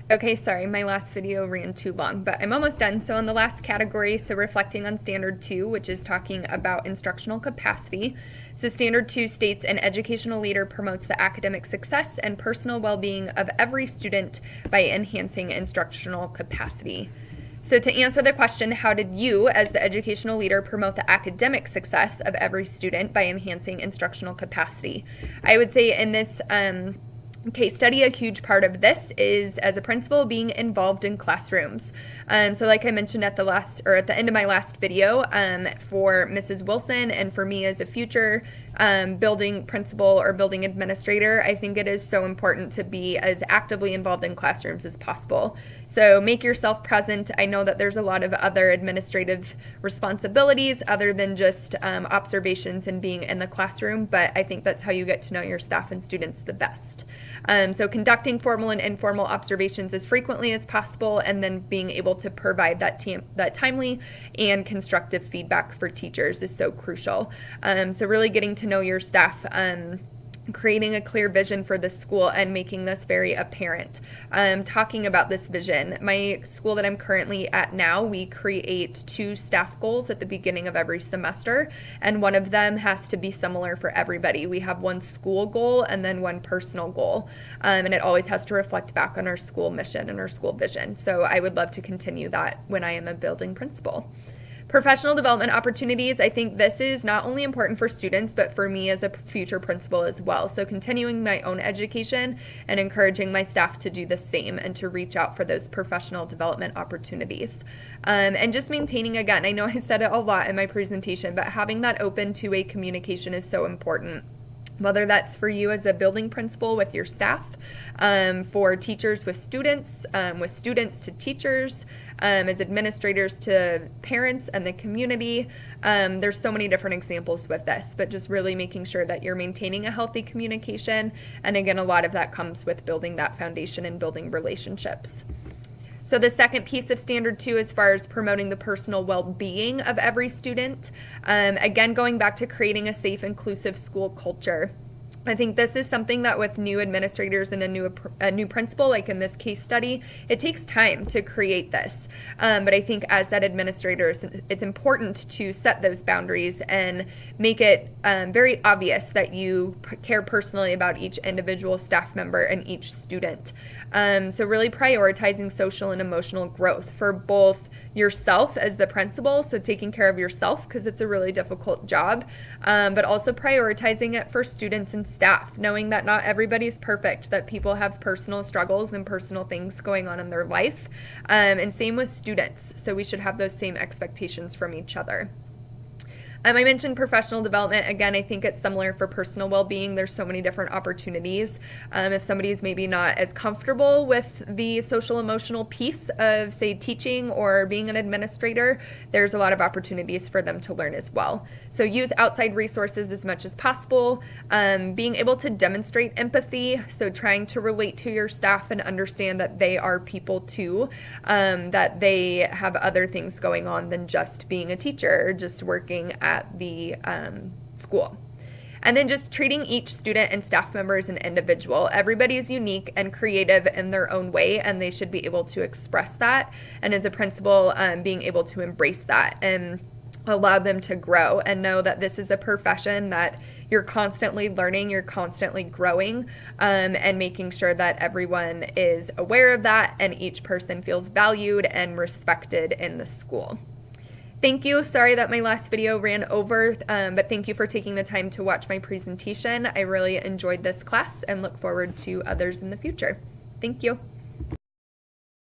Okay, sorry, my last video ran too long, but I'm almost done. So in the last category, so reflecting on Standard 2, which is talking about instructional capacity. So Standard 2 states an educational leader promotes the academic success and personal well-being of every student by enhancing instructional capacity. So to answer the question, how did you, as the educational leader, promote the academic success of every student by enhancing instructional capacity? I would say in this case study, a huge part of this is, as a principal, being involved in classrooms. So like I mentioned at the end of my last video, for Mrs. Wilson and for me as a future building principal or building administrator, I think it is so important to be as actively involved in classrooms as possible. So make yourself present. I know that there's a lot of other administrative responsibilities other than just observations and being in the classroom, but I think that's how you get to know your staff and students the best. So conducting formal and informal observations as frequently as possible, and then being able to provide that timely and constructive feedback for teachers is so crucial. So really getting to know your staff, creating a clear vision for the school and making this very apparent. Talking about this vision, my school that I'm currently at now, we create 2 staff goals at the beginning of every semester, and one of them has to be similar for everybody. We have one school goal and then one personal goal, and it always has to reflect back on our school mission and our school vision. So I would love to continue that when I am a building principal. Professional development opportunities, I think this is not only important for students, but for me as a future principal as well. So continuing my own education and encouraging my staff to do the same and to reach out for those professional development opportunities. And just maintaining, again, I know I said it a lot in my presentation, but having that open two-way communication is so important. Whether that's for you as a building principal with your staff, for teachers with students to teachers, as administrators to parents and the community. There's so many different examples with this, but just really making sure that you're maintaining a healthy communication. And again, a lot of that comes with building that foundation and building relationships. So the second piece of Standard 2, as far as promoting the personal well-being of every student, again, going back to creating a safe, inclusive school culture. I think this is something that with new administrators and a new principal, like in this case study, it takes time to create this. But I think as that administrator, it's important to set those boundaries and make it very obvious that you care personally about each individual staff member and each student. So really prioritizing social and emotional growth for both yourself as the principal, so taking care of yourself because it's a really difficult job, but also prioritizing it for students and staff, knowing that not everybody's perfect, that people have personal struggles and personal things going on in their life, and same with students, so we should have those same expectations from each other. I mentioned professional development. Again, I think it's similar for personal well-being. There's so many different opportunities. If somebody's maybe not as comfortable with the social emotional piece of, say, teaching or being an administrator, there's a lot of opportunities for them to learn as well. So use outside resources as much as possible. Being able to demonstrate empathy, so trying to relate to your staff and understand that they are people too, that they have other things going on than just being a teacher or just working at the school. And then just treating each student and staff member as an individual. Everybody is unique and creative in their own way, and they should be able to express that. And as a principal, being able to embrace that and allow them to grow and know that this is a profession that you're constantly learning, you're constantly growing, and making sure that everyone is aware of that and each person feels valued and respected in the school. Thank you. Sorry that my last video ran over, but thank you for taking the time to watch my presentation. I really enjoyed this class and look forward to others in the future. Thank you.